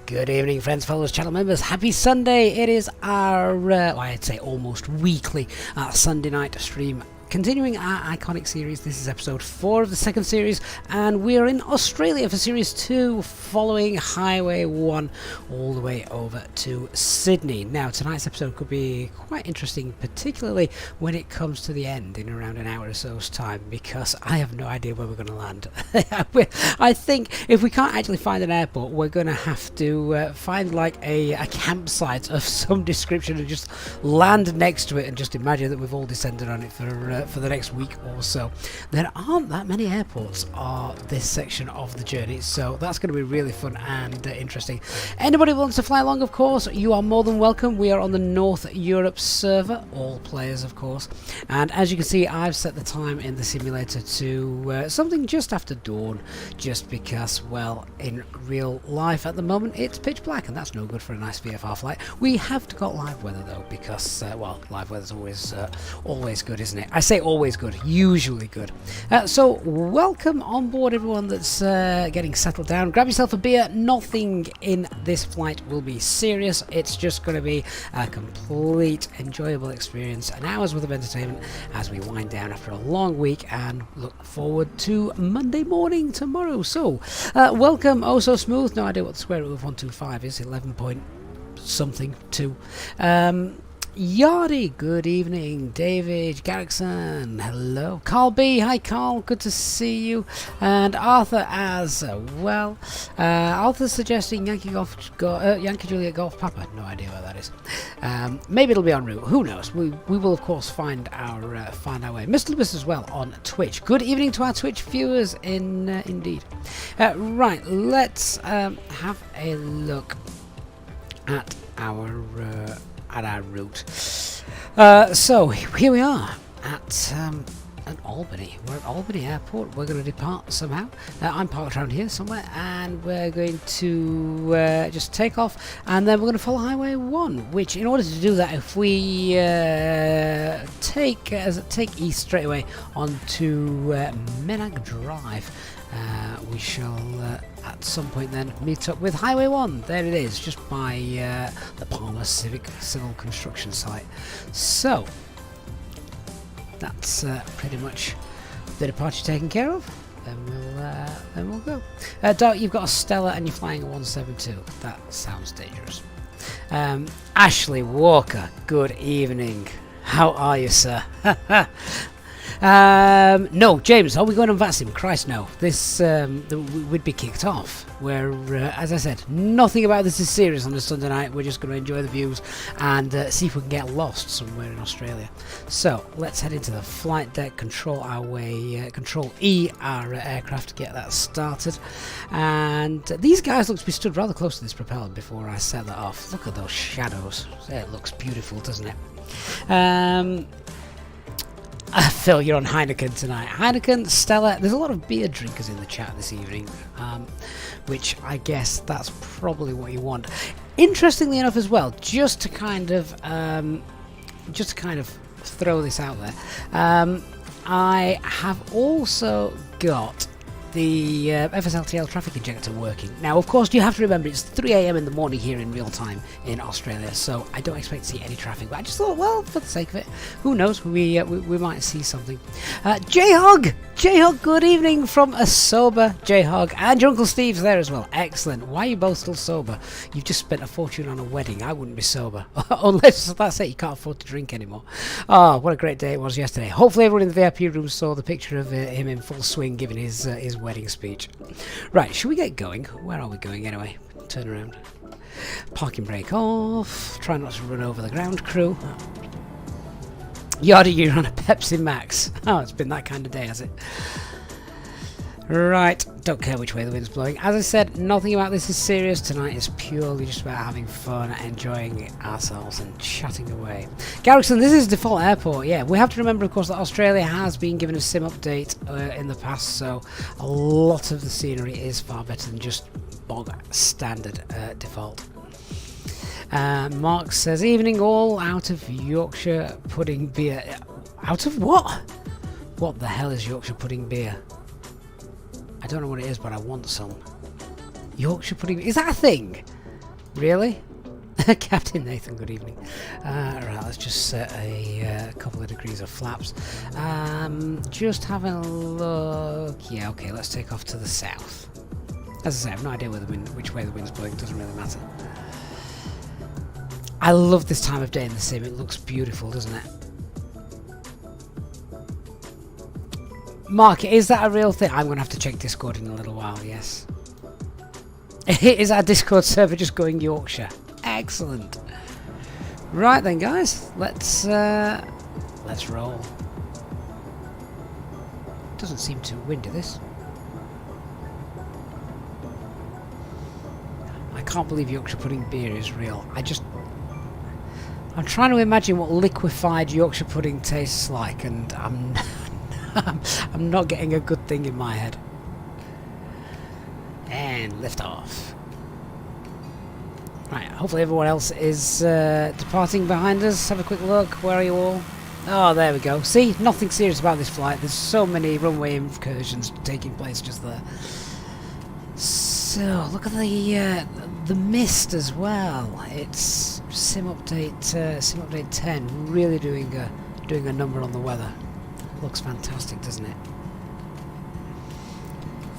Good evening, friends, followers, channel members. Happy Sunday. It is our, I'd say almost weekly Sunday night stream. Continuing our iconic series, this is episode 4 of the second series, and we're in Australia for series 2, following Highway 1 all the way over to Sydney. Now, tonight's episode could be quite interesting, particularly when it comes to the end in around an hour or so's time, because I have no idea where we're going to land. I think if we can't actually find an airport, we're going to have to find like a campsite of some description and just land next to it and just imagine that we've all descended on it for the next week or so. There aren't that many airports on this section of the journey, so that's going to be really fun and interesting. Anybody who wants to fly along, of course, you are more than welcome. We are on the North Europe server, all players of course, and as you can see, I've set the time in the simulator to something just after dawn, just because, well, in real life at the moment it's pitch black, and that's no good for a nice VFR flight. We have got live weather though, because well, live weather's always good, isn't it? I say always good, usually good. So welcome on board everyone that's getting settled down. Grab yourself a beer. Nothing in this flight will be serious. It's just going to be a complete enjoyable experience, an hour's worth of entertainment as we wind down after a long week and look forward to Monday morning tomorrow. So welcome. Oh so smooth. No idea what the square root of 125 is. 11 point something 2. Yardy, good evening. David Garrickson, hello. Carl B, hi Carl, good to see you. And Arthur as well. Arthur's suggesting Yankee Juliet Golf Papa. No idea what that is. Maybe it'll be en route. Who knows? We will of course find our way. Mr. Lewis as well on Twitch. Good evening to our Twitch viewers. Indeed. Right, let's have a look at our route. So here we are at Albany. We're at Albany Airport. We're going to depart somehow. I'm parked around here somewhere, and we're going to just take off, and then we're going to follow Highway 1. Which, in order to do that, if we take east straight away onto Menag Drive, we shall at some point then meet up with Highway 1. There it is, just by the Palmer Civil Construction site. So that's pretty much the departure taken care of. Then we'll go. Doubt you've got a Stella and you're flying a 172. That sounds dangerous. Ashley Walker, good evening. How are you, sir? No, James, are we going on Vasim? Christ, no. This would be kicked off. Where, as I said, nothing about this is serious on a Sunday night. We're just going to enjoy the views and see if we can get lost somewhere in Australia. So let's head into the flight deck, control our way, control E our aircraft, get that started. And these guys look to be stood rather close to this propeller before I set that off. Look at those shadows. It looks beautiful, doesn't it? Phil, you're on Heineken tonight. Heineken, Stella, there's a lot of beer drinkers in the chat this evening, which I guess that's probably what you want. Interestingly enough as well, just to kind of throw this out there, I have also got the FSLTL traffic injector working. Now, of course, you have to remember it's 3 AM in the morning here in real time in Australia, so I don't expect to see any traffic, but I just thought, well, for the sake of it, who knows, we might see something. J-Hog, good evening from a sober J-Hog, and your Uncle Steve's there as well. Excellent. Why are you both still sober? You've just spent a fortune on a wedding. I wouldn't be sober, unless that's it, you can't afford to drink anymore. Oh, what a great day it was yesterday. Hopefully everyone in the VIP room saw the picture of him in full swing giving his wedding speech. Right, should we get going? Where are we going anyway? Turn around. Parking brake off. Try not to run over the ground crew. Yardy, you're on a Pepsi Max. Oh, it's been that kind of day, has it? Right, don't care which way the wind's blowing. As I said, nothing about this is serious. Tonight is purely just about having fun, enjoying ourselves and chatting away. Garrickson, this is default airport. Yeah, we have to remember, of course, that Australia has been given a sim update in the past, so a lot of the scenery is far better than just bog standard default. Mark says, evening all, out of Yorkshire pudding beer. Out of what? What the hell is Yorkshire pudding beer? I don't know what it is, but I want some. Yorkshire pudding, is that a thing? Really? Captain Nathan, good evening. Right, let's just set a couple of degrees of flaps. Just having a look. Yeah, okay, let's take off to the south. As I say, I have no idea where which way the wind's blowing, doesn't really matter. I love this time of day in the sim, it looks beautiful, doesn't it? Mark, is that a real thing? I'm going to have to check Discord in a little while, yes. Is our Discord server just going Yorkshire? Excellent. Right then, guys, let's roll. Doesn't seem too windy, this. I can't believe Yorkshire pudding beer is real. I'm trying to imagine what liquefied Yorkshire pudding tastes like, and I'm not getting a good thing in my head. And lift off. Right, hopefully everyone else is departing behind us. Have a quick look. Where are you all? Oh, there we go. See, nothing serious about this flight. There's so many runway incursions taking place just there. So, look at the mist as well. It's sim update 10, really doing a number on the weather. Looks fantastic, doesn't it?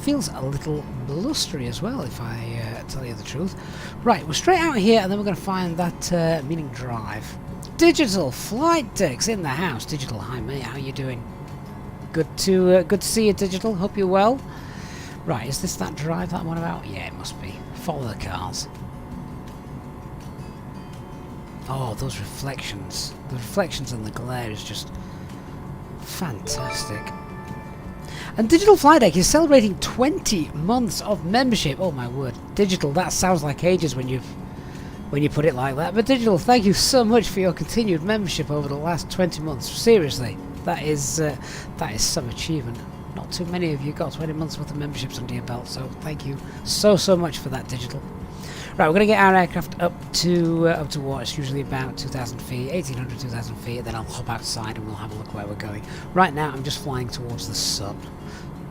Feels a little blustery as well, if I tell you the truth. Right, we're straight out here, and then we're going to find that meaning drive. Digital flight decks in the house. Digital, hi mate, how you doing? Good to see you, Digital. Hope you're well. Right, is this that drive that I'm on about? Yeah, it must be. Follow the cars. Oh, those reflections. The reflections and the glare is just fantastic. And Digital Flight Deck is celebrating 20 months of membership. Oh my word. Digital, that sounds like ages when you put it like that. But Digital, thank you so much for your continued membership over the last 20 months. Seriously, that is some achievement. Not too many of you got 20 months worth of memberships under your belt, so thank you so much for that, Digital. Right, we're going to get our aircraft up to what? It's usually about 2,000 feet, 1,800, 2,000 feet, and then I'll hop outside and we'll have a look where we're going. Right now, I'm just flying towards the sun.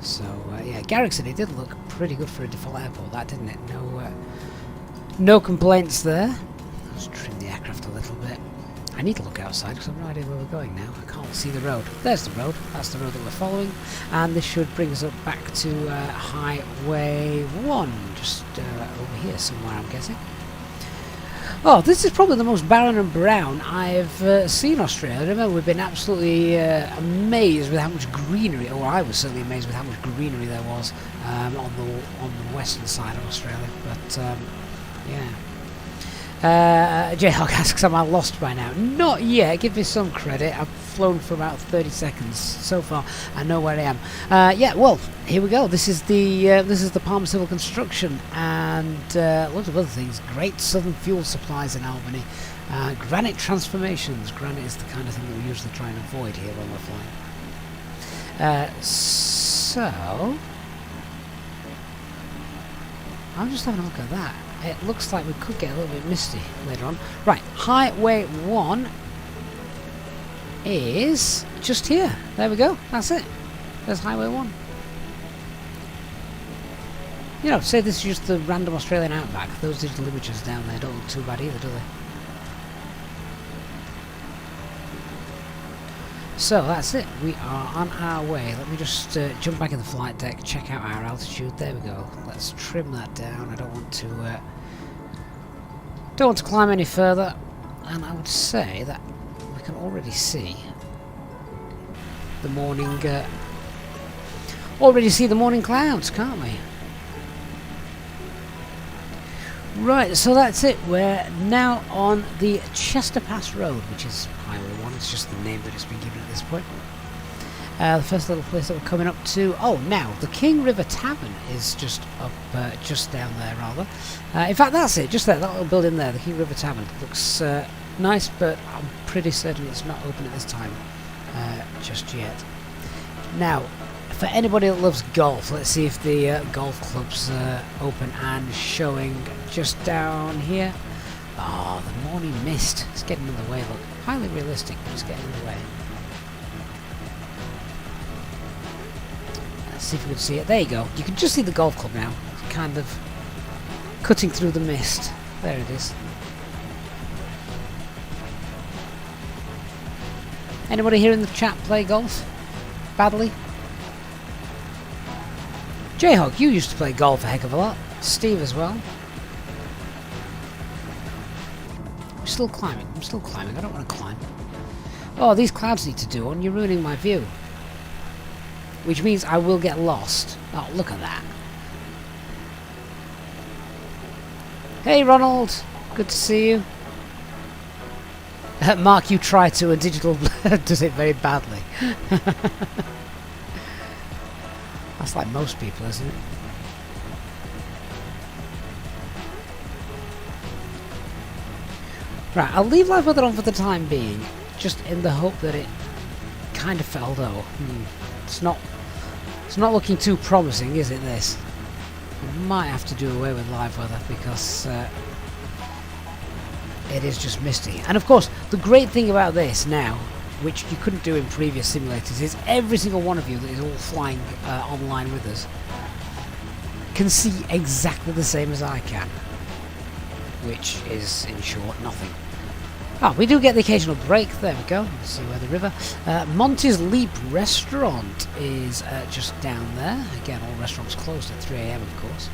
So, yeah, Garrick said it did look pretty good for a default airport, that, didn't it? No complaints there. Let's trim the aircraft a little bit. I need to look outside because I have no idea where we're going now. I can't see the road. There's the road. That's the road that we're following. And this should bring us up back to Highway 1. Just over here somewhere, I'm guessing. Oh, this is probably the most barren and brown I've seen Australia. I remember we've been absolutely amazed with how much greenery, or I was certainly amazed with how much greenery there was on the western side of Australia. But, yeah. Jayhawk asks, am I lost by now? Not yet, give me some credit. I've flown for about 30 seconds so far. I know where I am. Yeah, well, here we go. This is the Palmer Civil Construction and lots of other things. Great Southern Fuel Supplies in Albany. Granite transformations. Granite is the kind of thing that we usually try and avoid here when we're flying. So I'm just having a look at that. It looks like we could get a little bit misty later on. Right, Highway 1 is just here. There we go. That's it. There's Highway 1. You know, say this is just the random Australian outback. Those digital images down there don't look too bad either, do they? So that's it. We are on our way. Let me just jump back in the flight deck, check out our altitude. There we go. Let's trim that down. I don't want to climb any further. And I would say that we can already see the morning. Already see the morning clouds, can't we? Right, so that's it. We're now on the Chester Pass Road, which is Highway 1. It's just the name that it's been given at this point. The first little place that we're coming up to... Oh, now, the King River Tavern is just up, just down there, rather. In fact, that's it, just there, that little building there, the King River Tavern. Looks nice, but I'm pretty certain it's not open at this time just yet. Now, for anybody that loves golf, let's see if the golf club's open and showing just down here. Oh, the morning mist. It's getting in the way. Look, highly realistic, but it's getting in the way. Let's see if we can see it. There you go. You can just see the golf club now. It's kind of cutting through the mist. There it is. Anybody here in the chat play golf? Badly? J-Hog, you used to play golf a heck of a lot. Steve as well. I'm still climbing. I'm still climbing. I don't want to climb. Oh, these clouds need to do on. You're ruining my view. Which means I will get lost. Oh, look at that. Hey, Ronald. Good to see you. Mark, you try to, and digital does it very badly. That's like most people, isn't it? Right, I'll leave live weather on for the time being, just in the hope that it kind of fell though. It's not looking too promising, is it, this? We might have to do away with live weather because it is just misty. And of course, the great thing about this now, which you couldn't do in previous simulators, is every single one of you that is all flying online with us can see exactly the same as I can, which is, in short, nothing. Ah, we do get the occasional break. There we go. Let's see where the river. Monty's Leap Restaurant is just down there. Again, all restaurants closed at 3 AM, of course.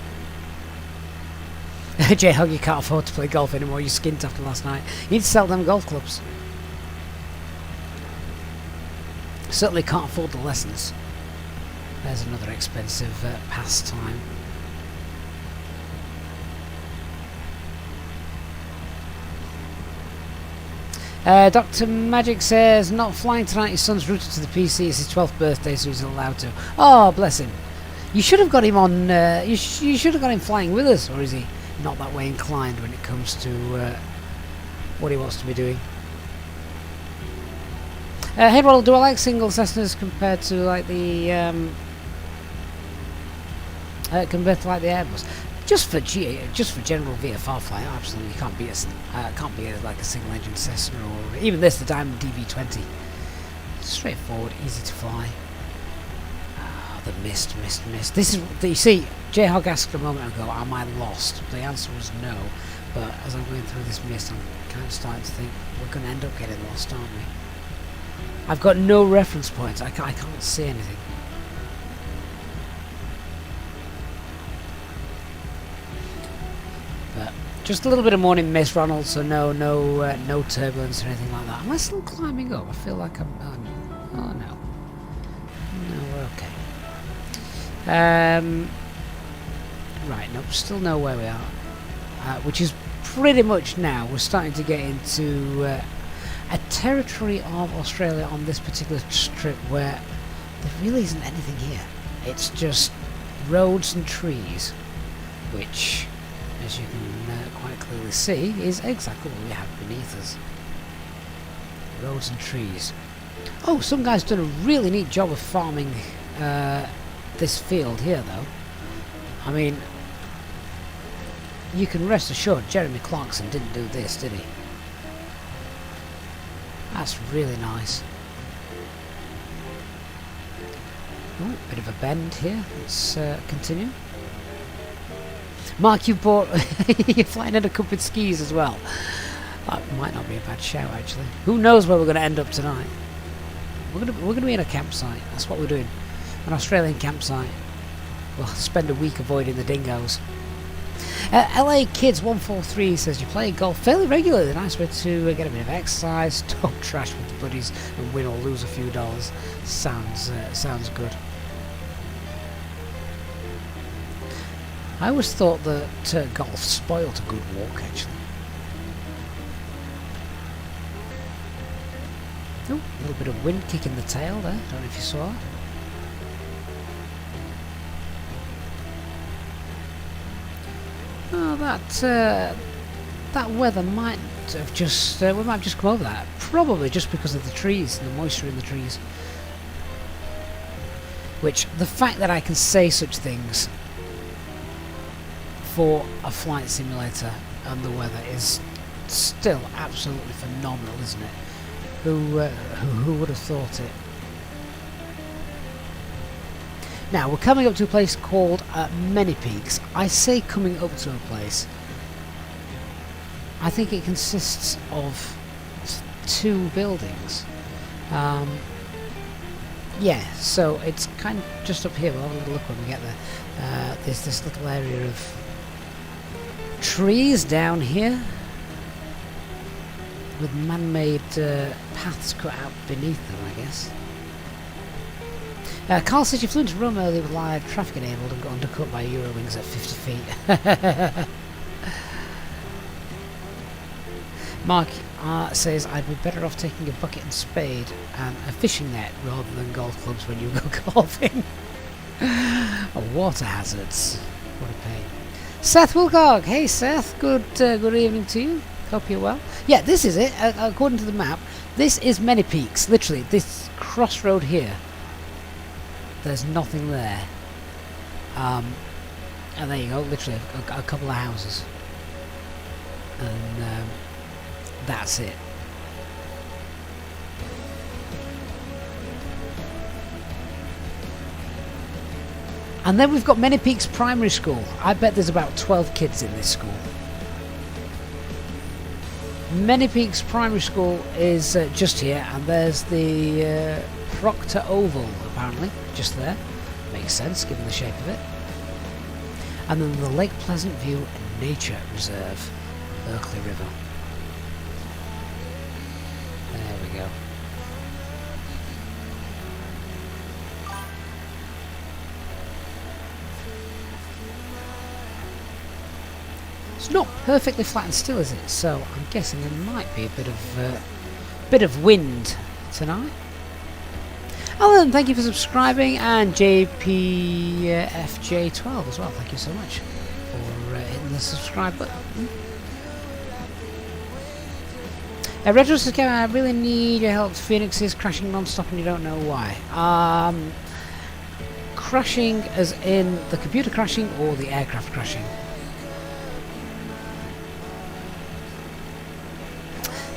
J-Hug, you can't afford to play golf anymore. You're skint after last night. You need to sell them golf clubs. Certainly can't afford the lessons. There's another expensive pastime. Dr. Magic says, not flying tonight, his son's routed to the PC, it's his 12th birthday, so he's allowed to. Oh, bless him. You should have got him on, you should have got him flying with us, or is he not that way inclined when it comes to what he wants to be doing? Hey Ronald, do I like single Cessnas compared to like the Airbus? Just for general VFR flying, absolutely can't be like a single engine Cessna or even this, the Diamond DV20. Straightforward, easy to fly. Ah, the mist. This is, you see, J-Hog asked a moment ago, am I lost? The answer was no, but as I'm going through this mist, I'm kind of starting to think we're going to end up getting lost, aren't we? I've got no reference points. I can't see anything. But just a little bit of morning mist, Ronald. So no turbulence or anything like that. Am I still climbing up? I feel like I'm. Oh no. No, we're okay. Right. Nope. Still know where we are. Which is pretty much now. We're starting to get into a territory of Australia on this particular strip where there really isn't anything here. It's just roads and trees, which, as you can quite clearly see, is exactly what we have beneath us. Roads and trees. Oh, some guy's done a really neat job of farming this field here, though. I mean, you can rest assured Jeremy Clarkson didn't do this, did he? That's really nice. Oh, bit of a bend here. Let's continue. Mark, you bought... you're flying in a cup with skis as well. That might not be a bad shout, actually. Who knows where we're going to end up tonight? We're going to be in a campsite. That's what we're doing. An Australian campsite. We'll spend a week avoiding the dingoes. LA Kids 143 says you play golf fairly regularly. Nice way to get a bit of exercise, talk trash with the buddies, and win or lose a few dollars. Sounds good. I always thought that golf spoilt a good walk, actually. Oh, a little bit of wind kicking the tail there. Don't know if you saw it. Oh, that weather might have just... we might have just come over that. Probably just because of the trees and the moisture in the trees. Which, the fact that I can say such things for a flight simulator and the weather is still absolutely phenomenal, isn't it? Who would have thought it? Now, we're coming up to a place called Many Peaks. I say coming up to a place. I think it consists of 2 buildings. Yeah, so it's kind of just up here. We'll have a little look when we get there. There's this little area of trees down here with man-made paths cut out beneath them, I guess. Carl says you flew into Rome earlier with live traffic enabled and got undercut by Eurowings at 50 feet. Mark says I'd be better off taking a bucket and spade and a fishing net rather than golf clubs when you go golfing. Water hazards. What a pain. Seth Wilcock. Hey Seth, good evening to you. Hope you're well. Yeah, this is it. According to the map, this is Many Peaks. Literally, this crossroad here. There's nothing there. And there you go. Literally, a couple of houses. And that's it. And then we've got Many Peaks Primary School. I bet there's about 12 kids in this school. Many Peaks Primary School is just here, and there's the Proctor Oval, apparently, just there. Makes sense, given the shape of it. And then the Lake Pleasant View Nature Reserve, Berkeley River. There we go. It's not perfectly flat and still, is it? So I'm guessing there might be a bit of wind tonight. Alan, thank you for subscribing, and JPFJ12 as well. Thank you so much for hitting the subscribe button. Retro says, Kevin, I really need your help. Phoenix is crashing non-stop and you don't know why. Crashing as in the computer crashing or the aircraft crashing?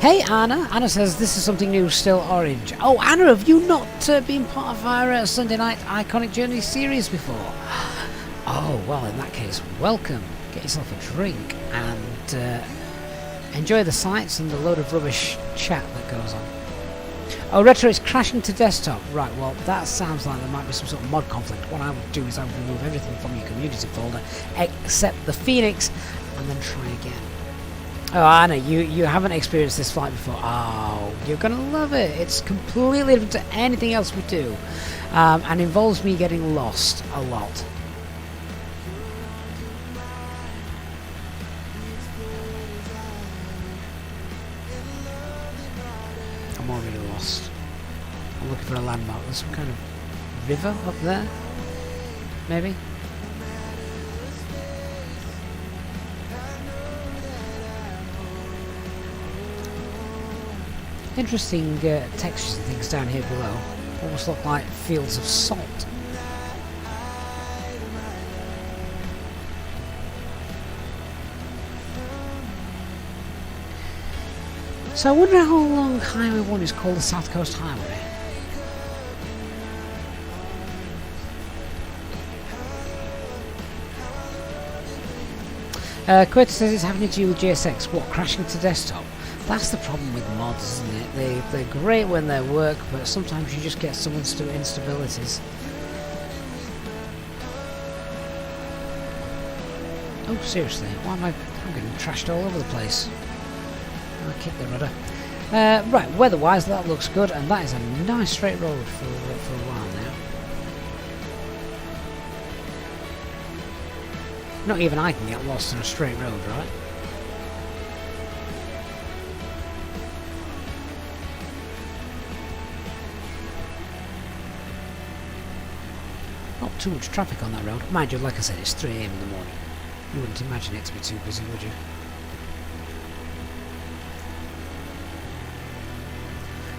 Hey Anna. Anna says this is something new, still orange. Oh Anna, have you not been part of our Sunday night Iconic Journey series before? Oh well, in that case, welcome. Get yourself a drink and enjoy the sights and the load of rubbish chat that goes on. Oh, Retro is crashing to desktop. Right, well that sounds like there might be some sort of mod conflict. What I would do is I would remove everything from your community folder except the Phoenix and then try again. Oh, Anna, you haven't experienced this flight before. Oh, you're going to love it. It's completely different to anything else we do. And involves me getting lost a lot. I'm already lost. I'm looking for a landmark. There's some kind of river up there? Maybe? Interesting textures and things down here below. Almost look like fields of salt. So I wonder how long Highway 1 is called the South Coast Highway. Quetta says it's happening to you with GSX. What, crashing to desktop? That's the problem with mods, isn't it? They're great when they work, but sometimes you just get some instabilities. Oh, seriously, why am I'm getting trashed all over the place. I'll kick the rudder. Right, weather-wise, that looks good, and that is a nice straight road for a while now. Not even I can get lost on a straight road, right? Not too much traffic on that road. Mind you, like I said, it's 3 AM in the morning. You wouldn't imagine it to be too busy, would you?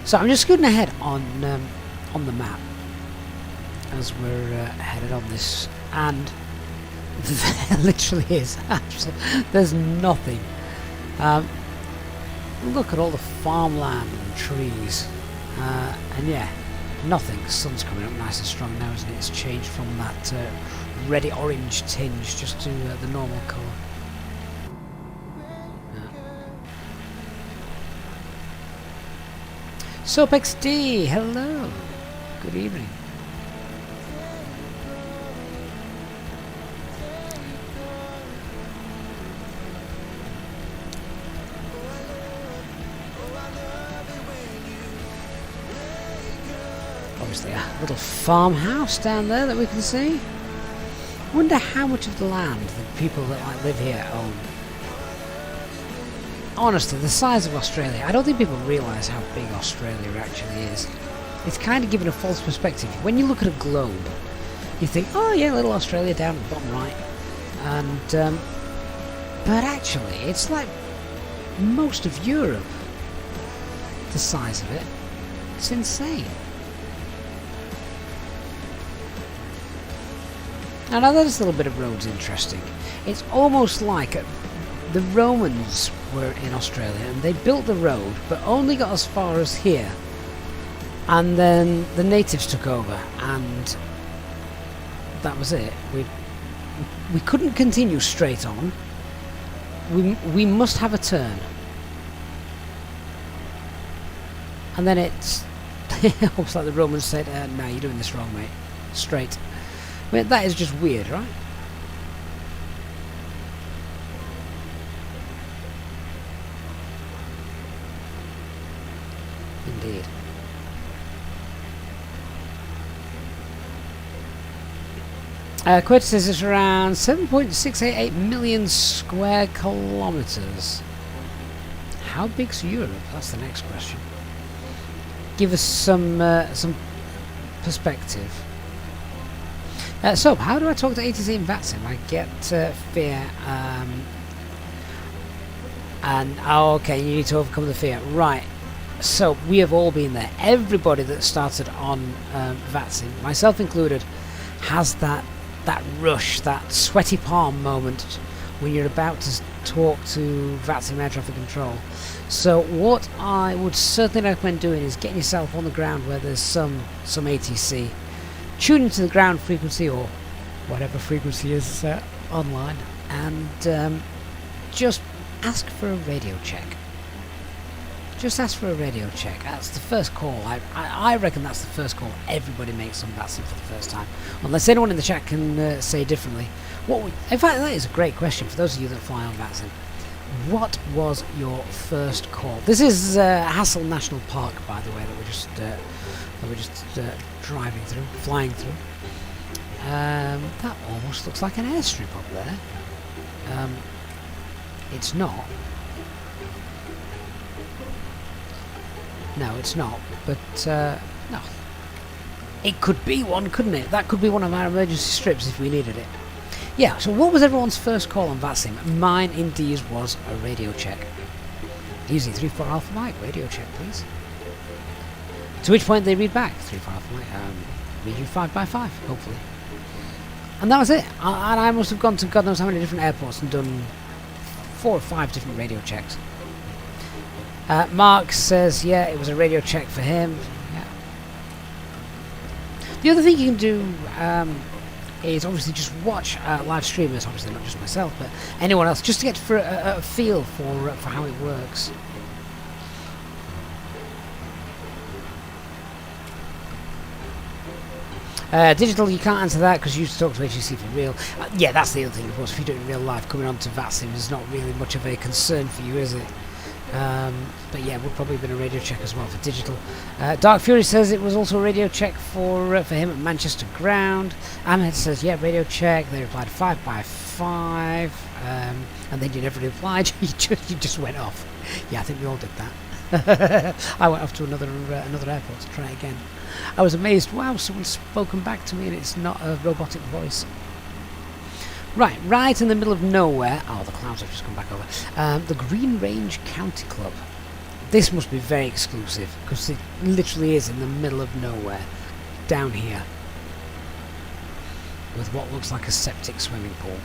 So I'm just scooting ahead on the map as we're headed on this, and there literally is there's nothing. Look at all the farmland and trees, and yeah, nothing. The sun's coming up nice and strong now, isn't it? It's changed from that reddy orange tinge just to the normal colour. Soap XD, hello. Good evening. Obviously a little farmhouse down there that we can see. I wonder how much of the land the people that live here own. Honestly, the size of Australia, I don't think people realise how big Australia actually is. It's kind of given a false perspective. When you look at a globe, you think, oh yeah, little Australia down at the bottom right. And, but actually, it's like most of Europe, the size of it. It's insane. Now this little bit of road's interesting. It's almost like the Romans were in Australia and they built the road but only got as far as here, and then the natives took over and that was it. We couldn't continue straight on. We must have a turn, and then it's almost like the Romans said, no, you're doing this wrong, mate. Straight. I mean, that is just weird, right? Indeed. Quota says it's around 7.688 million square kilometres. How big's Europe? That's the next question. Give us some perspective. So, how do I talk to ATC and VATSIM? I get fear, and okay, you need to overcome the fear. Right, so we have all been there. Everybody that started on VATSIM, myself included, has that rush, that sweaty palm moment when you're about to talk to VATSIM air traffic control. So what I would certainly recommend doing is getting yourself on the ground where there's some ATC. Tune into the ground frequency or whatever frequency is online, and just ask for a radio check. Just ask for a radio check. That's the first call. I reckon that's the first call everybody makes on VATSIM for the first time, unless anyone in the chat can say differently. In fact, that is a great question for those of you that fly on VATSIM. What was your first call? This is Hassel National Park, by the way, that we're just flying through. That almost looks like an airstrip up there. It's not. No, it's not. But no, it could be one, couldn't it? That could be one of our emergency strips if we needed it. Yeah. So, what was everyone's first call on VATSIM? Mine, indeed, was a radio check. Easy 3-4 Alpha Mike, radio check, please. To which point they read back 3-4 Alpha Mike. Read you 5x5, hopefully. And that was it. And I must have gone to God knows how many different airports and done 4 or 5 different radio checks. Mark says, yeah, it was a radio check for him. Yeah. The other thing you can do is obviously just watch live streamers, obviously not just myself, but anyone else, just to get for a feel for how it works. Digital, you can't answer that because you used to talk to HEC for real. Yeah, that's the other thing, of course. If you do it in real life, coming on to VATSIM is not really much of a concern for you, is it? But yeah, would probably have been a radio check as well for digital. Dark Fury says it was also a radio check for him at Manchester Ground. Ahmed says, yeah, radio check. They replied 5x5, and then you never replied. you just went off. Yeah, I think we all did that. I went off to another airport to try again. I was amazed. Wow, someone's spoken back to me, and it's not a robotic voice. Right in the middle of nowhere. Oh, the clouds have just come back over. The Green Range County Club. This must be very exclusive because it literally is in the middle of nowhere, down here, with what looks like a septic swimming pool.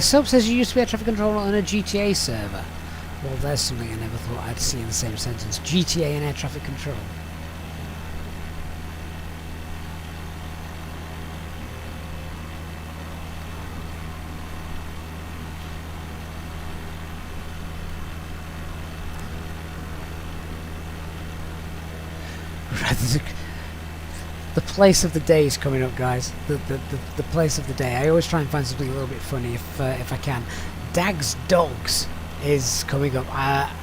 Soap says you used to be air traffic controller on a GTA server. Well, there's something I never thought I'd see in the same sentence. GTA and air traffic control. The place of the day is coming up, guys. The place of the day. I always try and find something a little bit funny if I can. Dag's Dogs is coming up,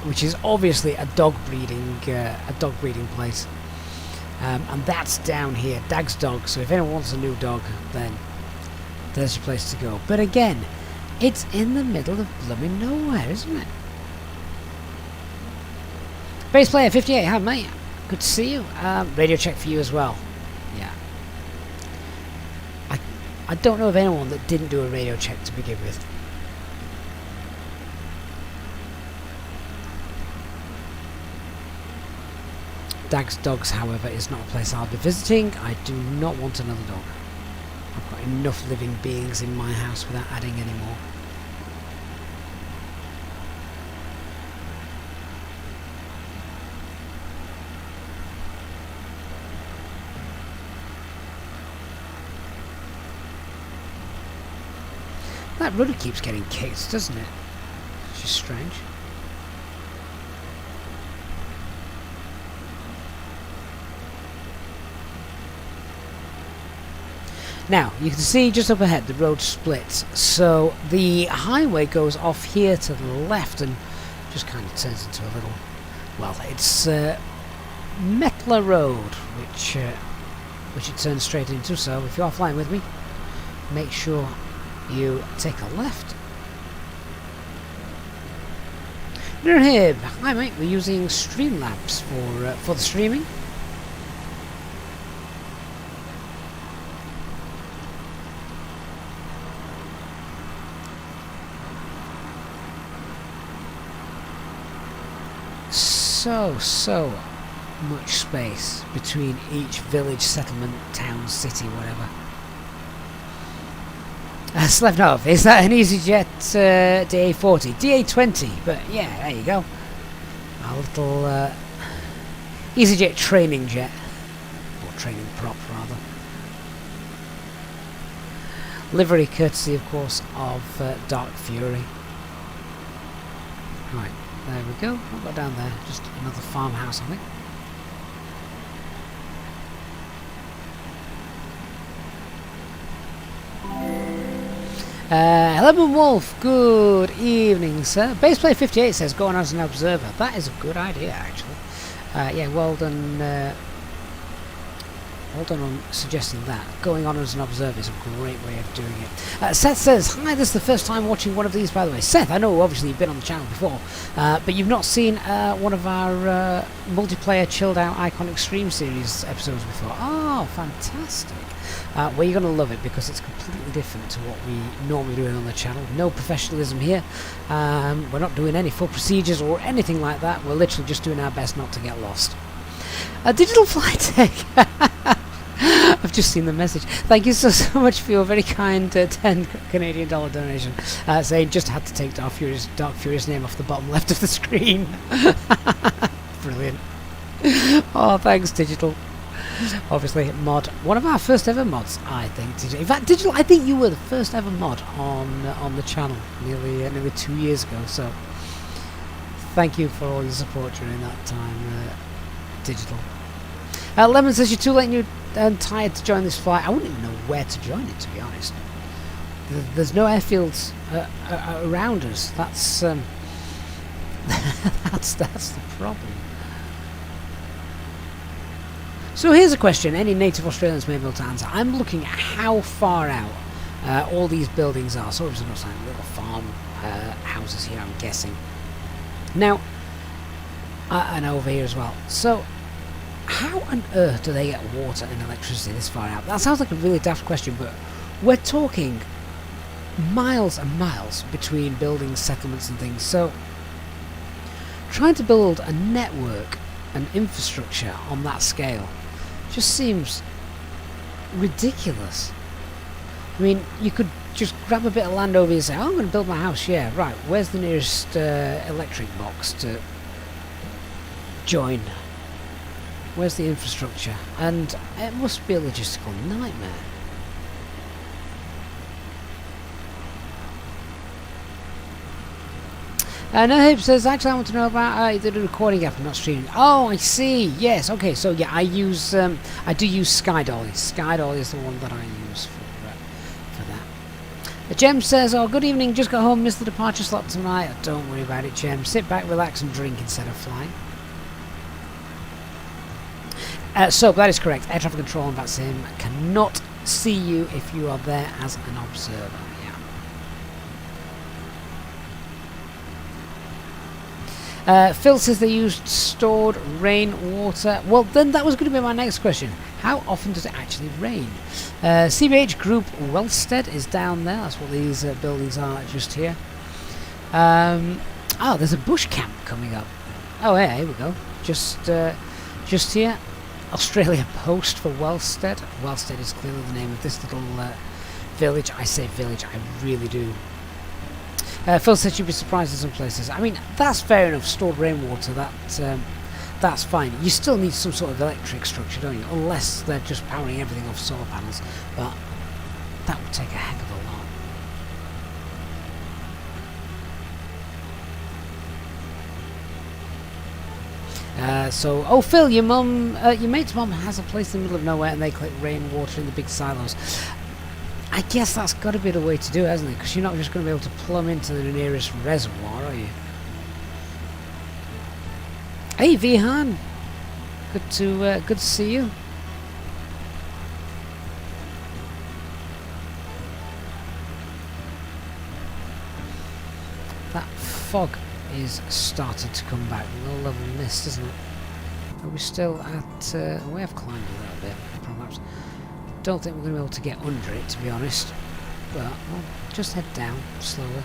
which is obviously a dog breeding place, and that's down here. Dag's Dogs. So if anyone wants a new dog, then there's your place to go. But again, it's in the middle of blooming nowhere, isn't it? Bass player 58, hi mate. Good to see you. Radio check for you as well. Yeah. I don't know of anyone that didn't do a radio check to begin with. Dag's Dogs, however, is not a place I'll be visiting. I do not want another dog. I've got enough living beings in my house without adding any more. That rudder keeps getting kicked, doesn't it? It's just strange. Now, you can see just up ahead the road splits, so the highway goes off here to the left and just kind of turns into a little, well, it's Metler Road, which it turns straight into. So if you are flying with me, make sure you take a left. Nurhib, hi mate, we're using Streamlabs for the streaming. So much space between each village, settlement, town, city, whatever. Slevnov, is that an EasyJet DA40? DA20, but yeah, there you go. A little EasyJet training jet. Or training prop, rather. Livery courtesy, of course, of Dark Fury. Right. There we go. What got down there? Just another farmhouse, I think. Hello, Wolf. Good evening, sir. Baseplay 58 says, go on as an observer. That is a good idea, actually. Yeah, well done. Well done on suggesting that. Going on as an observer is a great way of doing it. Seth says, hi, this is the first time watching one of these, by the way. Seth, I know obviously you've been on the channel before, but you've not seen one of our multiplayer chilled out Icon Extreme series episodes before. Oh, fantastic. Well, you're going to love it because it's completely different to what we normally do on the channel. No professionalism here. We're not doing any full procedures or anything like that. We're literally just doing our best not to get lost. Digital Flight Tech. I've just seen the message. Thank you so much for your very kind $10 Canadian donation. Saying just had to take Dark Furious name off the bottom left of the screen. Brilliant. Oh, thanks, Digital. Obviously, mod. One of our first ever mods, I think. Digital. In fact, Digital, I think you were the first ever mod on the channel nearly 2 years ago. So, thank you for all your support during that time, Digital. Lemon says you're too late and tired to join this flight. I wouldn't even know where to join it, to be honest. There's no airfields around us. That's that's the problem. So here's a question any native Australians may be able to answer. I'm looking at how far out all these buildings are. So obviously not saying little farm houses here, I'm guessing. Now, and over here as well. So, how on earth do they get water and electricity this far out? That sounds like a really daft question, but we're talking miles and miles between buildings, settlements and things. So, trying to build a network and infrastructure on that scale just seems ridiculous. I mean, you could just grab a bit of land over here and say, oh, I'm going to build my house. Yeah, right, where's the nearest electric box to join? Where's the infrastructure? And it must be a logistical nightmare. No Hip says, actually I want to know about the recording app and not streaming. Oh, I see. Yes. Okay. So yeah, I do use SkyDolly. SkyDolly is the one that I use for that. Jem says, oh, good evening. Just got home. Missed the departure slot tonight. Oh, don't worry about it, Jem. Sit back, relax, and drink instead of flying. So that is correct. Air traffic control and VATSIM cannot see you if you are there as an observer. Phil says they used stored rainwater. Well, then that was going to be my next question. How often does it actually rain? CBH Group Wellstead is down there. That's what these buildings are just here. Oh, there's a bush camp coming up. Oh, yeah, here we go. Just here. Australia Post for Wellstead. Wellstead is clearly the name of this little village. I say village, I really do. Phil said you'd be surprised in some places. I mean, that's fair enough. Stored rainwater, that's fine. You still need some sort of electric structure, don't you? Unless they're just powering everything off solar panels. But that would take a heck of a lot. Oh Phil, your mate's mum has a place in the middle of nowhere and they collect rainwater in the big silos. I guess that's got to be the way to do it, hasn't it? Because you're not just going to be able to plumb into the nearest reservoir, are you? Hey, Vihan. Good to see you. That fog is started to come back. Low level mist, isn't it? Are we still at? We have climbed a little bit, perhaps. Don't think we're going to be able to get under it, to be honest. But we'll just head down slowly.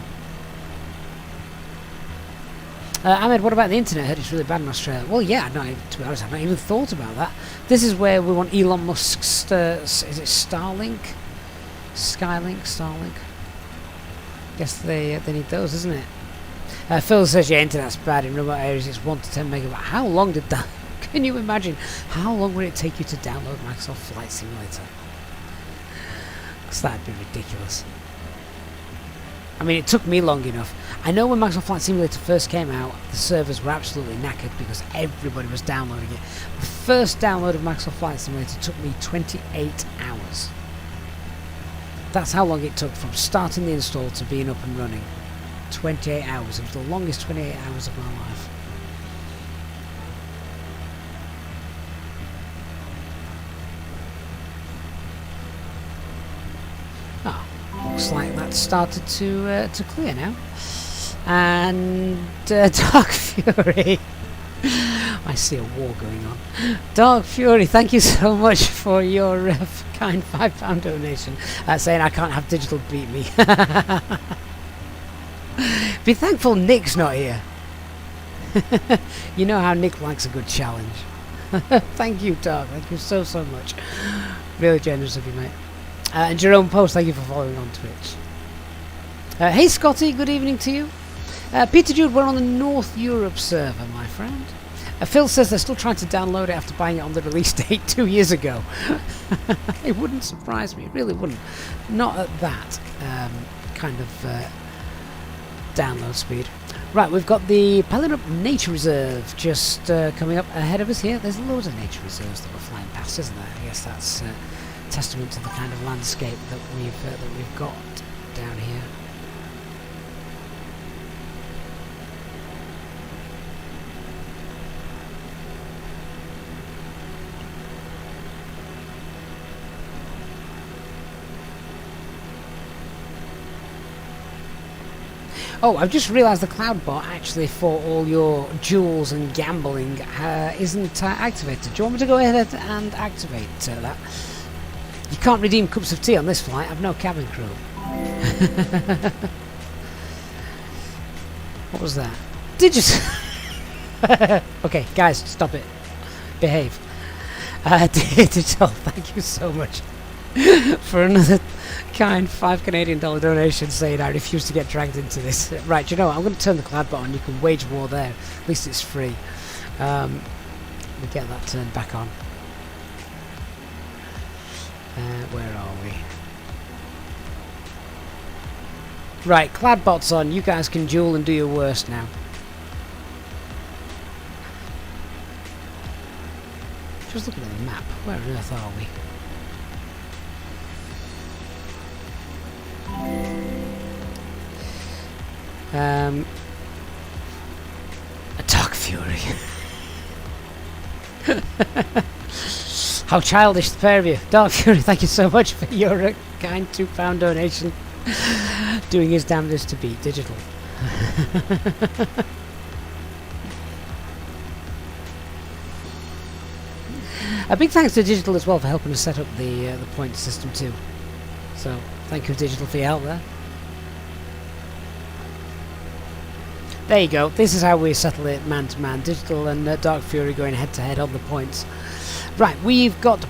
Ahmed, what about the internet? I heard it's really bad in Australia. Well, yeah, no, to be honest, I've not even thought about that. This is where we want Elon Musk's, is it Starlink? Skylink? Starlink? Guess they need those, isn't it? Phil says your internet's bad in remote areas. It's 1 to 10 megabytes. How long did that? Can you imagine? How long would it take you to download Microsoft Flight Simulator? Because that'd be ridiculous. I mean, it took me long enough. I know when Microsoft Flight Simulator first came out, the servers were absolutely knackered because everybody was downloading it. The first download of Microsoft Flight Simulator took me 28 hours. That's how long it took from starting the install to being up and running. 28 hours. It was the longest 28 hours of my life. Looks like that's started to clear now. And Dark Fury. I see a war going on. Dark Fury, thank you so much for your kind £5 donation. Saying I can't have digital beat me. Be thankful Nick's not here. You know how Nick likes a good challenge. Thank you, Dark. Thank you so much. Really generous of you, mate. And Jerome Post, thank you for following on Twitch. Hey Scotty, good evening to you. Peter Jude, we're on the North Europe server, my friend. Phil says they're still trying to download it after buying it on the release date 2 years ago. It wouldn't surprise me, it really wouldn't. Not at that kind of download speed. Right, we've got the Pallinup Nature Reserve just coming up ahead of us here. There's loads of nature reserves that we're flying past, isn't there? I guess that's testament to the kind of landscape that we've got down here. Oh, I've just realised the cloud bot actually for all your duels and gambling isn't activated. Do you want me to go ahead and activate that? You can't redeem cups of tea on this flight. I've no cabin crew. What was that? Okay, guys, stop it. Behave. Digital, thank you so much for another kind $5 Canadian donation saying I refuse to get dragged into this. Right, you know what? I'm going to turn the cloud bot on. You can wage war there. At least it's free. We get that turned back on. Where are we? Right, cloud bot's on. You guys can duel and do your worst now. Just looking at the map, where on earth are we? A Dark Fury. How childish, the pair of you. Dark Fury, thank you so much for your kind £2 donation. Doing his damnedest to beat Digital. A big thanks to Digital as well for helping us set up the point system too. So thank you Digital for your help there. There you go. This is how we settle it man to man. Digital and Dark Fury going head to head on the points. Right, we've got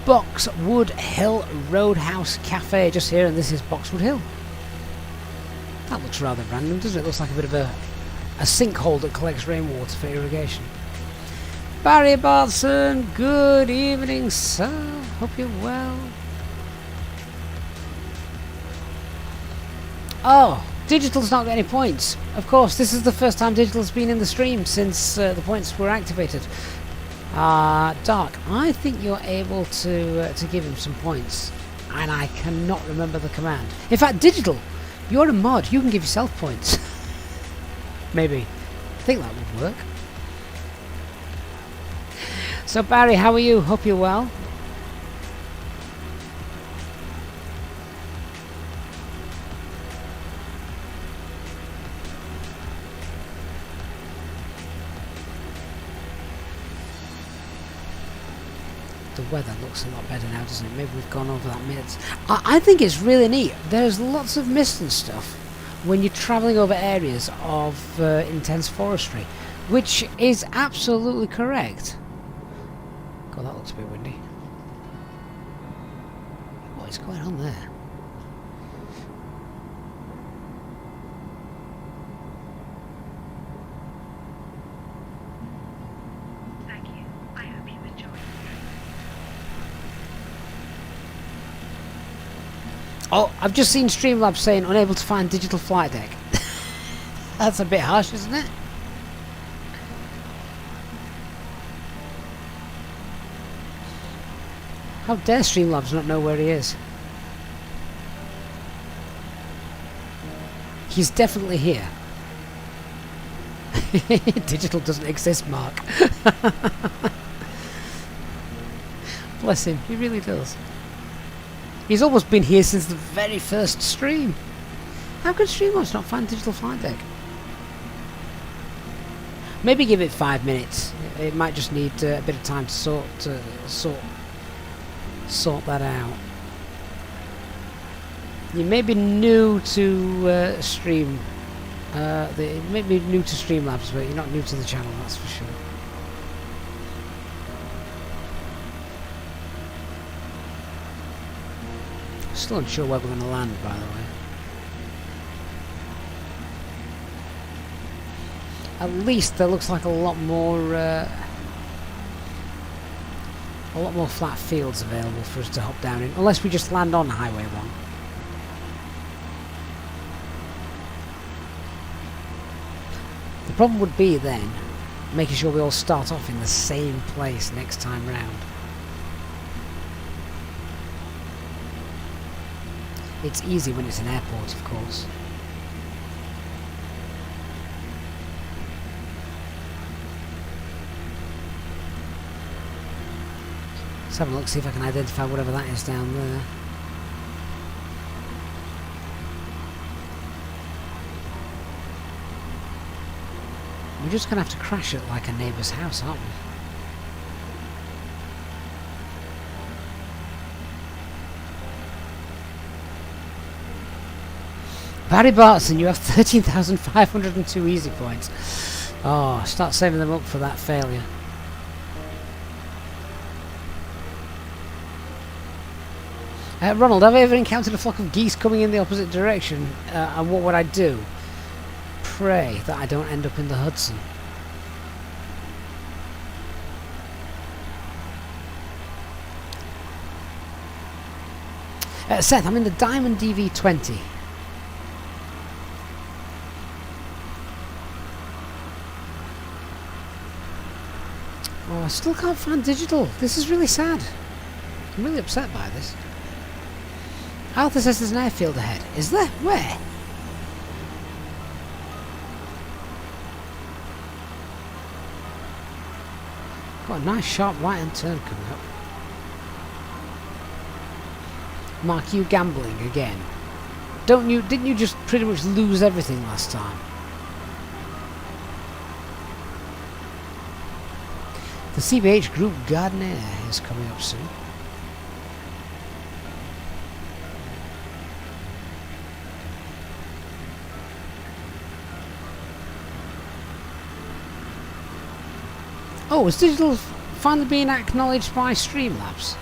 Boxwood Hill Roadhouse Cafe just here, and this is Boxwood Hill. That looks rather random, doesn't it? Looks like a bit of a sinkhole that collects rainwater for irrigation. Barry Bartson, good evening, sir. Hope you're well. Oh, Digital's not got any points. Of course, this is the first time Digital's been in the stream since the points were activated. Dark, I think you're able to give him some points, and I cannot remember the command. In fact, Digital, you're a mod. You can give yourself points. Maybe. I think that would work. So Barry, how are you? Hope you're well. The weather looks a lot better now, doesn't it? Maybe we've gone over that mist. I think it's really neat. There's lots of mist and stuff when you're travelling over areas of intense forestry, which is absolutely correct. God, that looks a bit windy. What is going on there? Thank you. I hope you enjoy. Oh, I've just seen Streamlabs saying unable to find digital flight deck. That's a bit harsh, isn't it? How dare Streamlabs not know where he is? He's definitely here. Digital doesn't exist, Mark. Bless him, he really does. He's almost been here since the very first stream. How could Streamlabs not find digital flight deck? Maybe give it 5 minutes. It might just need a bit of time to sort that out. You may be new to stream. You may be new to Streamlabs, but you're not new to the channel, that's for sure. Still unsure where we're going to land, by the way. At least there looks like a lot more flat fields available for us to hop down in, unless we just land on Highway 1. The problem would be then making sure we all start off in the same place next time round. It's easy when it's an airport, of course. Let's have a look, see if I can identify whatever that is down there. We're just going to have to crash it like a neighbour's house, aren't we? Barry Bartson, you have 13,502 easy points. Oh, start saving them up for that failure. Ronald, have I ever encountered a flock of geese coming in the opposite direction? And what would I do? Pray that I don't end up in the Hudson. Seth, I'm in the Diamond DV20. Oh, I still can't find digital. This is really sad. I'm really upset by this. Arthur says there's an airfield ahead. Is there? Where? Got a nice sharp right-hand turn coming up. Mark, you gambling again. Didn't you just pretty much lose everything last time? The CBH Group Gardener is coming up soon. Oh, is digital finally being acknowledged by Streamlabs?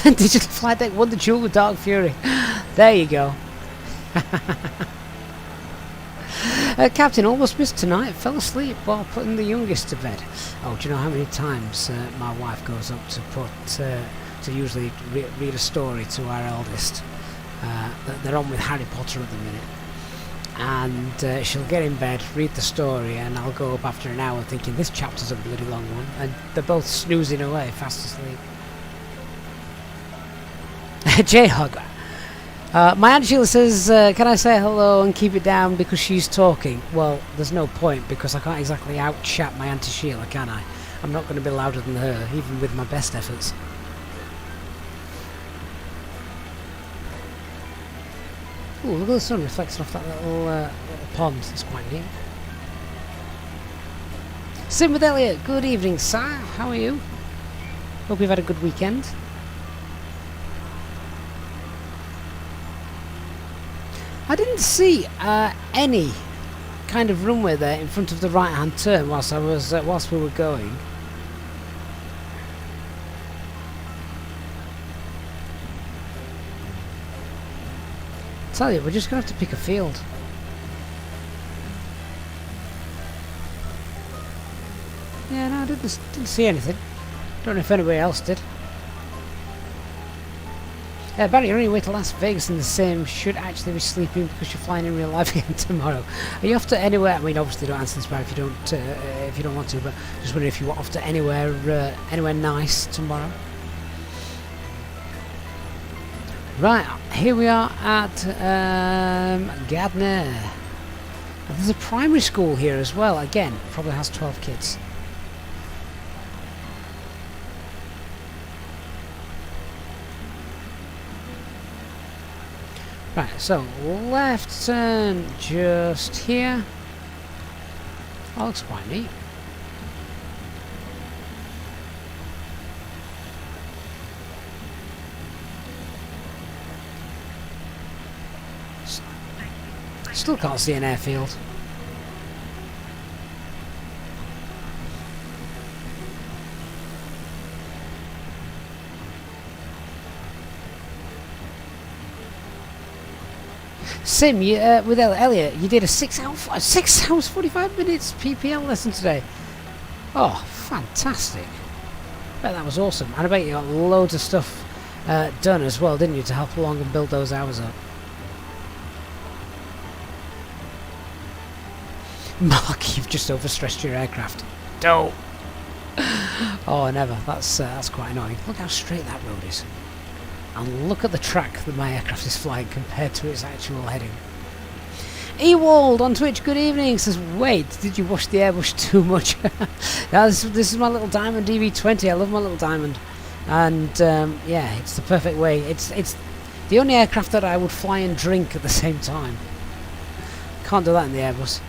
Digital Flight Deck won the duel with Dark Fury. There you go. Captain almost missed tonight. Fell asleep while putting the youngest to bed. Oh, do you know how many times my wife goes up to put to usually read a story to our eldest? They're on with Harry Potter at the minute, and she'll get in bed, read the story, and I'll go up after an hour thinking this chapter's a bloody long one, and they're both snoozing away fast asleep. J-Hog. My Aunt Sheila says, can I say hello and keep it down because she's talking? Well, there's no point because I can't exactly out-chat my Auntie Sheila, can I? I'm not going to be louder than her, even with my best efforts. Ooh, look at the sun reflecting off that little pond. That's quite neat. Sim with Elliot. Good evening, sir. How are you? Hope you've had a good weekend. I didn't see any kind of runway there in front of the right-hand turn whilst we were going. Tell you, we're just gonna have to pick a field. Yeah, no, I didn't see anything. Don't know if anybody else did. Barry, you're on your way to Las Vegas and the same should actually be sleeping because you're flying in real life again tomorrow. Are you off to anywhere? I mean, obviously don't answer this, Barry, if you don't want to, but just wondering if you were off to anywhere nice tomorrow. Right, here we are at Gardner. There's a primary school here as well. Again, probably has 12 kids. Right, so left turn just here. That looks quite neat. Still can't see an airfield. Sim, you, with Elliot, you did a 6 hours 45 minutes PPL lesson today. Oh, fantastic! Bet that was awesome, and I bet you got loads of stuff done as well, didn't you, to help along and build those hours up. Mark, you've just overstressed your aircraft. Don't. Oh, never. That's quite annoying. Look how straight that road is. And look at the track that my aircraft is flying compared to its actual heading. Ewald on Twitch, good evening, says, wait, did you wash the airbrush too much? Now, this is my little Diamond DB20. I love my little Diamond. And, yeah, it's the perfect way. It's the only aircraft that I would fly and drink at the same time. Can't do that in the Airbus.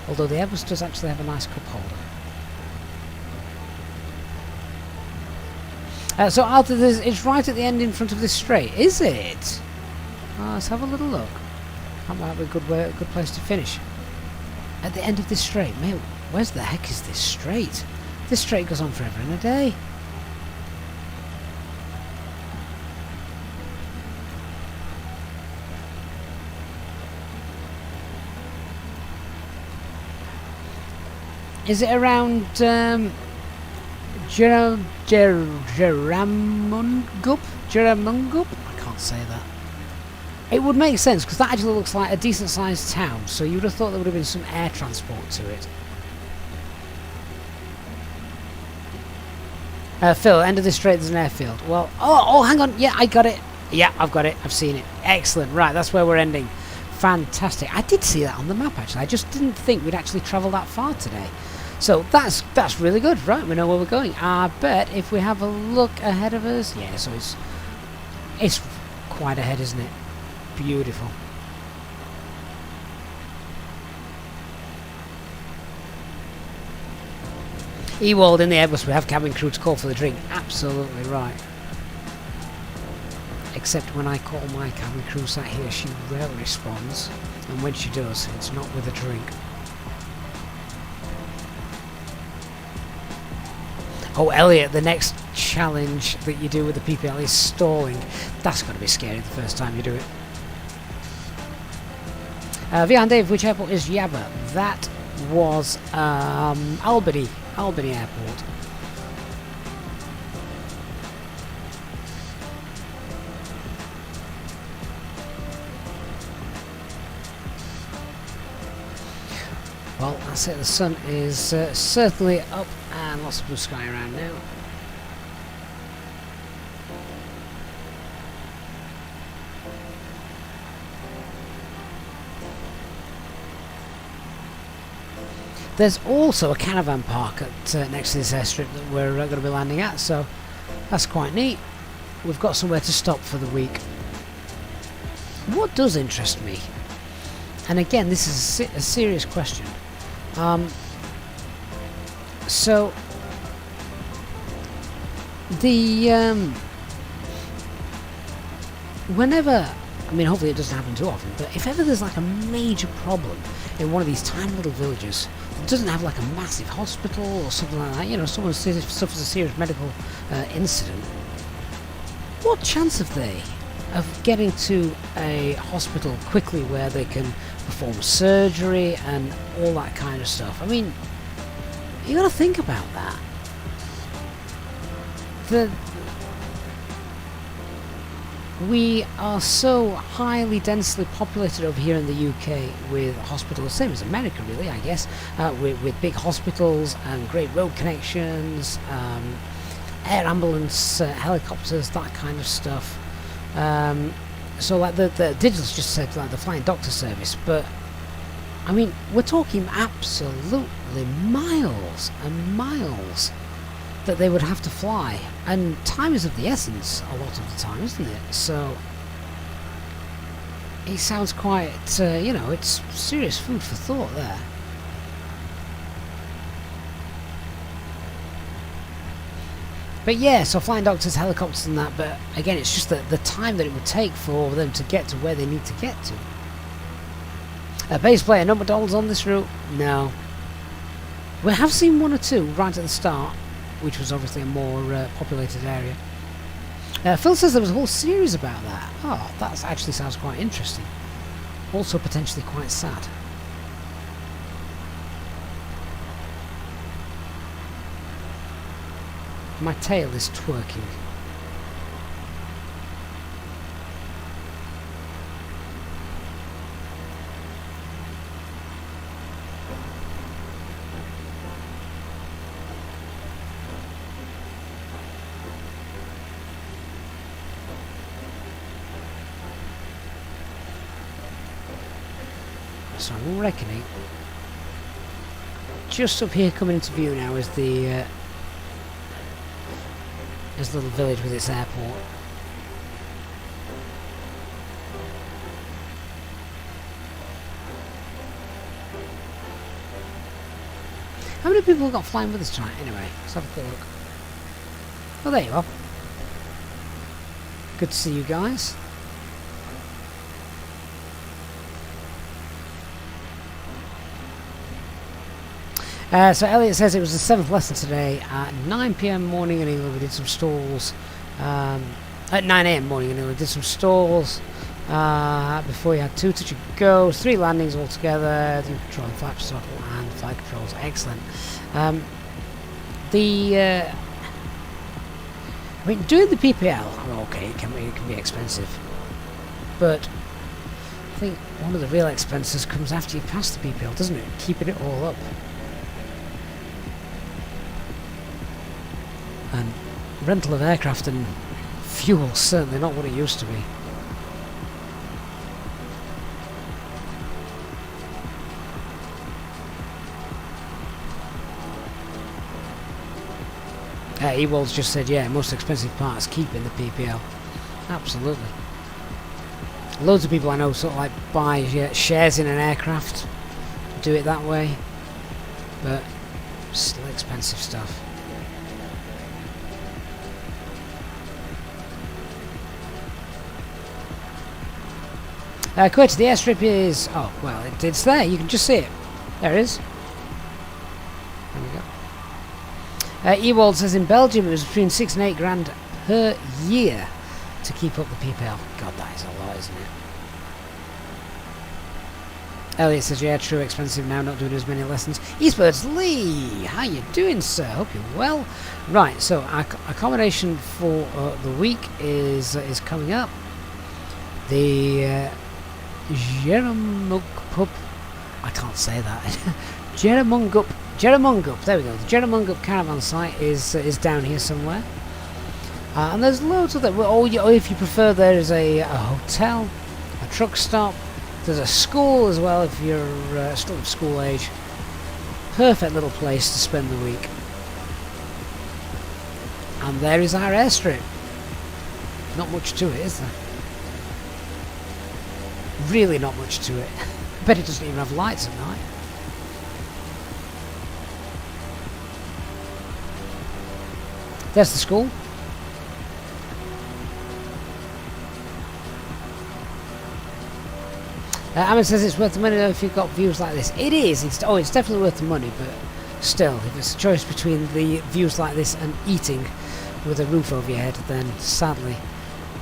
Although the Airbus does actually have a nice cup holder. So Arthur, it's right at the end in front of this straight, is it? Let's have a little look. That might be a good place to finish. At the end of this straight, mate, where's the heck is this straight? This straight goes on forever and a day. Is it around Jeramungup? I can't say that. It would make sense, because that actually looks like a decent sized town, so you would have thought there would have been some air transport to it. Phil, end of this straight there's an airfield. Well, oh, hang on, yeah, I got it. Yeah, I've got it, I've seen it. Excellent, right, that's where we're ending. Fantastic. I did see that on the map, actually. I just didn't think we'd actually travel that far today. So that's really good, right? We know where we're going. I bet if we have a look ahead of us, yeah, so it's quite ahead, isn't it? Beautiful. Ewald in the Airbus, we have cabin crew to call for the drink. Absolutely right. Except when I call my cabin crew sat here, she rarely responds, and when she does, it's not with a drink. Oh, Elliot, the next challenge that you do with the PPL is stalling. That's going to be scary the first time you do it. Vian Dave, which airport is Yaba? That was Albany Airport. Well, that's it. The sun is certainly up and lots of blue sky around now. There's also a caravan park at next to this airstrip that we're going to be landing at, so that's quite neat. We've got somewhere to stop for the week. What does interest me, and again this is a serious question, so the whenever, I mean hopefully it doesn't happen too often, but if ever there's like a major problem in one of these tiny little villages that doesn't have like a massive hospital or something like that, you know, someone suffers a serious medical incident, what chance have they of getting to a hospital quickly where they can perform surgery and all that kind of stuff? I mean, you got to think about that. We are so highly densely populated over here in the UK with hospitals, same as America really, I guess, with big hospitals and great road connections, air ambulance, helicopters, that kind of stuff. So like the Digital's just said like the flying doctor service, but I mean we're talking absolutely miles and miles that they would have to fly, and time is of the essence a lot of the time, isn't it? So it sounds quite, you know, it's serious food for thought there. But yeah, so flying doctors, helicopters and that, but again it's just the time that it would take for them to get to where they need to get to. Base player, no McDonald's on this route? No. We have seen one or two right at the start, which was obviously a more populated area. Phil says there was a whole series about that. Oh, that actually sounds quite interesting. Also potentially quite sad. My tail is twerking. So I'm reckoning just up here coming into view now is the this little village with its airport. How many people have got flying with us tonight anyway? Let's have a quick look. Oh, there you are. Good to see you guys. So Elliot says it was the 7th lesson today at 9 PM morning in England. We did some stalls. At 9 AM morning in England, we did some stalls. Before you had 2 touch and goes, 3 landings altogether, controlling flaps, throttle and flight controls. Excellent. I mean, doing the PPL, okay, it can be expensive, but think one of the real expenses comes after you pass the PPL, doesn't it? Keeping it all up. And rental of aircraft and fuel, certainly not what it used to be. Ewald's just said, yeah, most expensive part is keeping the PPL. Absolutely. Loads of people I know sort of like buy shares in an aircraft, do it that way, but still expensive stuff. Quit, the airstrip is... oh, well, it's there, you can just see it. There it is. There we go. Ewald says in Belgium it was between 6 and 8 grand per year to keep up the PPL. God, that is a lot, isn't it? Elliot says, yeah, true, expensive now, not doing as many lessons. Eastbirds Lee, how you doing, sir? Hope you're well. Right, so our accommodation for the week is coming up. The Jeremungup, I can't say that. Jeremungup, there we go. The Jeremungup caravan site is down here somewhere. And there's loads of them. Or if you prefer, there is a hotel, a truck stop. There's a school as well if you're still of school age. Perfect little place to spend the week. And there is our airstrip. Not much to it, is there? Really not much to it. I bet it doesn't even have lights at night. There's the school. Ammon says it's worth the money though if you've got views like this. It is. It's definitely worth the money, but still, if it's a choice between the views like this and eating with a roof over your head, then sadly,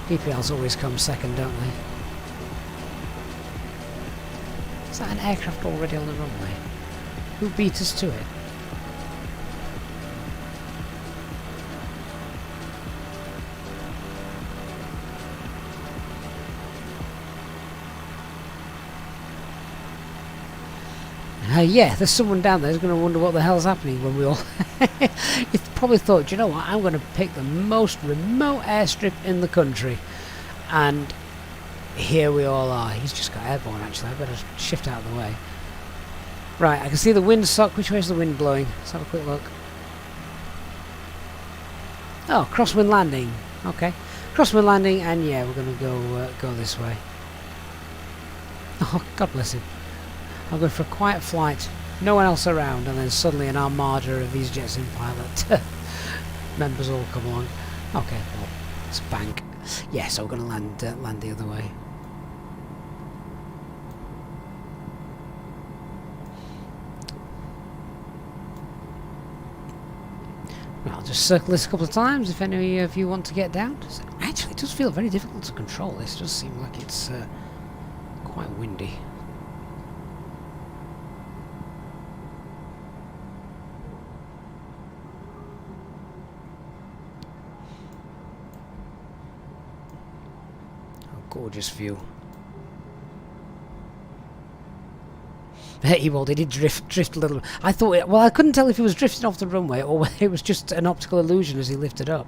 PPLs always come second, don't they? Is that an aircraft already on the runway? Who beat us to it? Yeah, there's someone down there who's going to wonder what the hell's happening when we all... You probably thought, you know what, I'm going to pick the most remote airstrip in the country. And here we all are. He's just got airborne, actually. I better shift out of the way. Right, I can see the wind sock. Which way is the wind blowing? Let's have a quick look. Oh, crosswind landing. Okay. Crosswind landing, and yeah, we're going to go this way. Oh, God bless him. I'm going for a quiet flight, no one else around, and then suddenly an armada of these Jetson pilot members all come along. Okay, well, it's bank. Yeah, so we're going to land the other way. I'll just circle this a couple of times if any of you want to get down. Actually, it does feel very difficult to control this. It does seem like it's quite windy. Gorgeous view. Well, they did drift a little. I thought, well, I couldn't tell if he was drifting off the runway or whether it was just an optical illusion as he lifted up.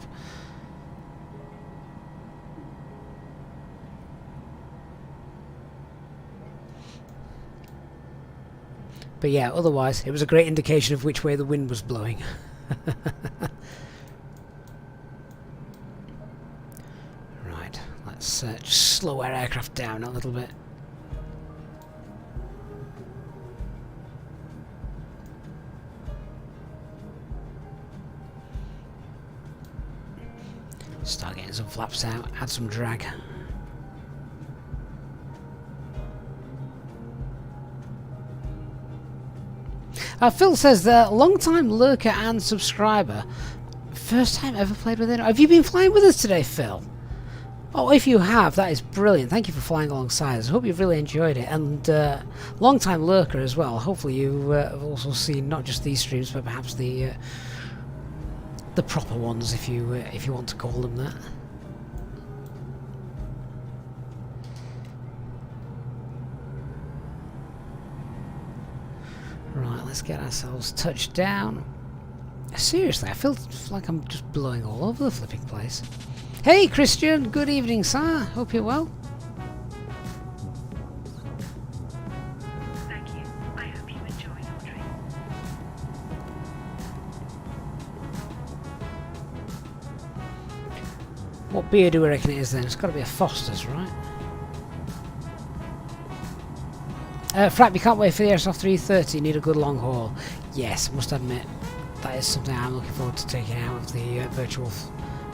But yeah, otherwise, it was a great indication of which way the wind was blowing. Let's just slow our aircraft down a little bit. Start getting some flaps out, add some drag. Phil says, long time lurker and subscriber. First time ever played with it. Have you been flying with us today, Phil? Oh, if you have, that is brilliant. Thank you for flying alongside us. I hope you've really enjoyed it. And long-time lurker as well. Hopefully you have also seen not just these streams, but perhaps the proper ones, if you want to call them that. let's get ourselves touched down. Seriously, I feel like I'm just blowing all over the flipping place. Hey Christian, good evening sir, hope you're well. Thank you. I hope you enjoy your drink. What beer do we reckon it is then? It's got to be a Foster's, right? Frack, we can't wait for the Airsoft 330, need a good long haul. Yes, must admit, that is something I'm looking forward to taking out of the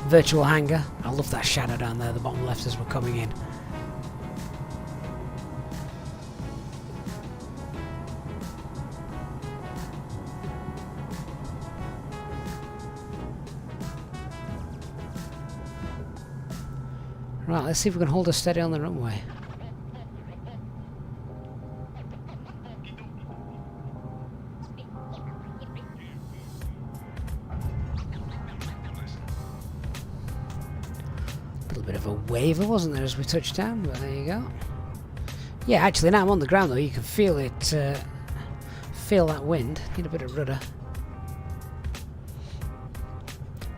virtual hangar. I love that shadow down there, the bottom left as we're coming in. Right, let's see if we can hold us steady on the runway. Bit of a waver, wasn't there, as we touched down, but there you go. Yeah, actually now I'm on the ground though, you can feel it, feel that wind. Need a bit of rudder.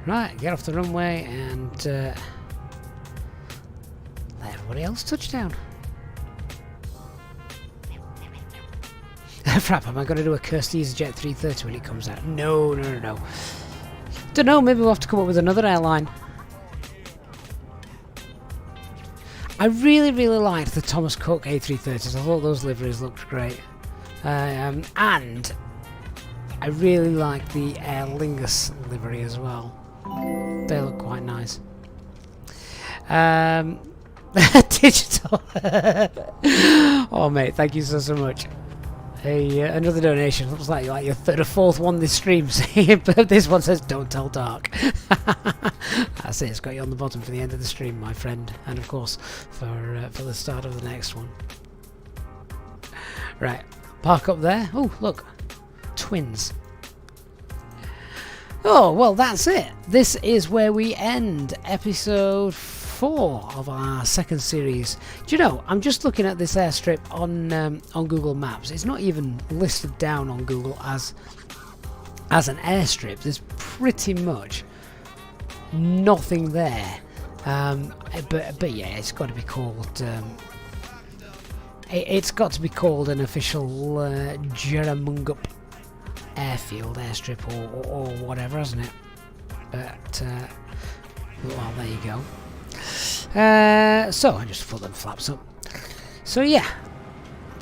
Right, get off the runway and let everybody else touch down. Crap, am I going to do a cursed EasyJet 330 when it comes out? No. Don't know, maybe we'll have to come up with another airline. I really liked the Thomas Cook A330s. I thought those liveries looked great. And I really like the Aer Lingus livery as well. They look quite nice. Digital. Oh mate, thank you so much. Hey, another donation. Looks like your third or fourth one this stream. But this one says don't tell dark. That's it, it's got you on the bottom for the end of the stream, my friend, and of course for the start of the next one. Right, park up there. Oh look, twins. Oh well, that's it. This is where we end episode 4 of our second series. Do you know, I'm just looking at this airstrip on Google Maps. It's not even listed down on Google as an airstrip. There's pretty much nothing there. But yeah, it's got to be called. It's got to be called an official Jeramungup airfield, airstrip, or whatever, hasn't it? But well, there you go. So I just put them flaps up. So yeah,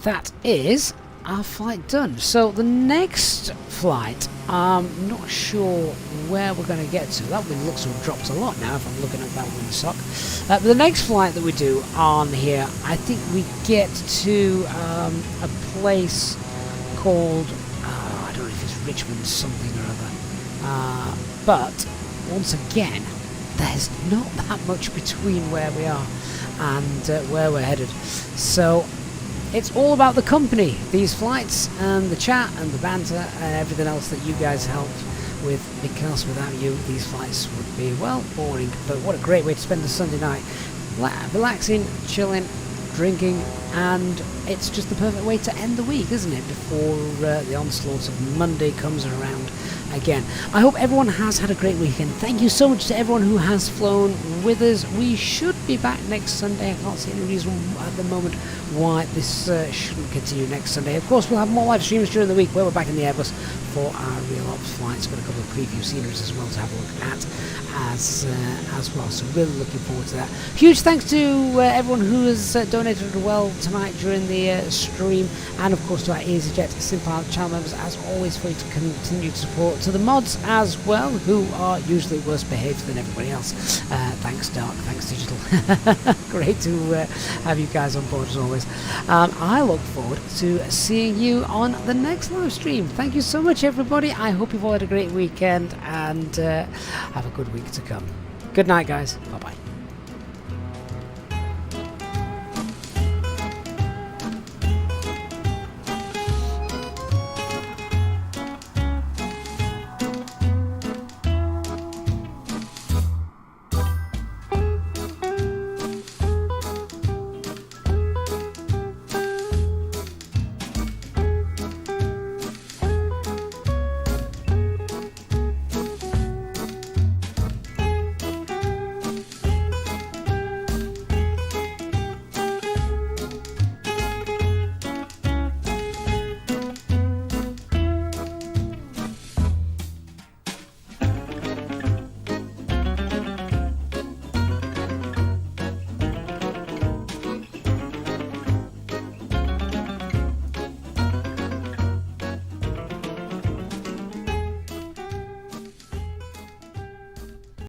that is our flight done. So the next flight, I'm not sure where we're going to get to. That wind looks to have dropped a lot now if I'm looking at that windsock. But the next flight that we do on here, I think we get to a place called, I don't know if it's Richmond something or other. But once again, there's not that much between where we are and where we're headed. So it's all about the company, these flights, and the chat and the banter and everything else that you guys helped with, because without you these flights would be, well, boring. But what a great way to spend a Sunday night, relaxing, chilling, drinking, and it's just the perfect way to end the week, isn't it, before the onslaught of Monday comes around again. I hope everyone has had a great weekend. Thank you so much to everyone who has flown with us. We should be back next Sunday. I can't see any reason at the moment why this shouldn't continue next Sunday. Of course, we'll have more live streams during the week where we're back in the Airbus for our real ops flights. Got a couple of preview sceneries as well to have a look at as well. So really looking forward to that. Huge thanks to everyone who has donated well tonight during the stream, and of course to our EasyJet SimPilot channel members as always for you to continue to support, to the mods as well, who are usually worse behaved than everybody else. Thanks Dark, thanks Digital. Great to have you guys on board as always. I look forward to seeing you on the next live stream. Thank you so much everybody. I hope you've all had a great weekend and have a good week to come. Good night guys. Bye bye.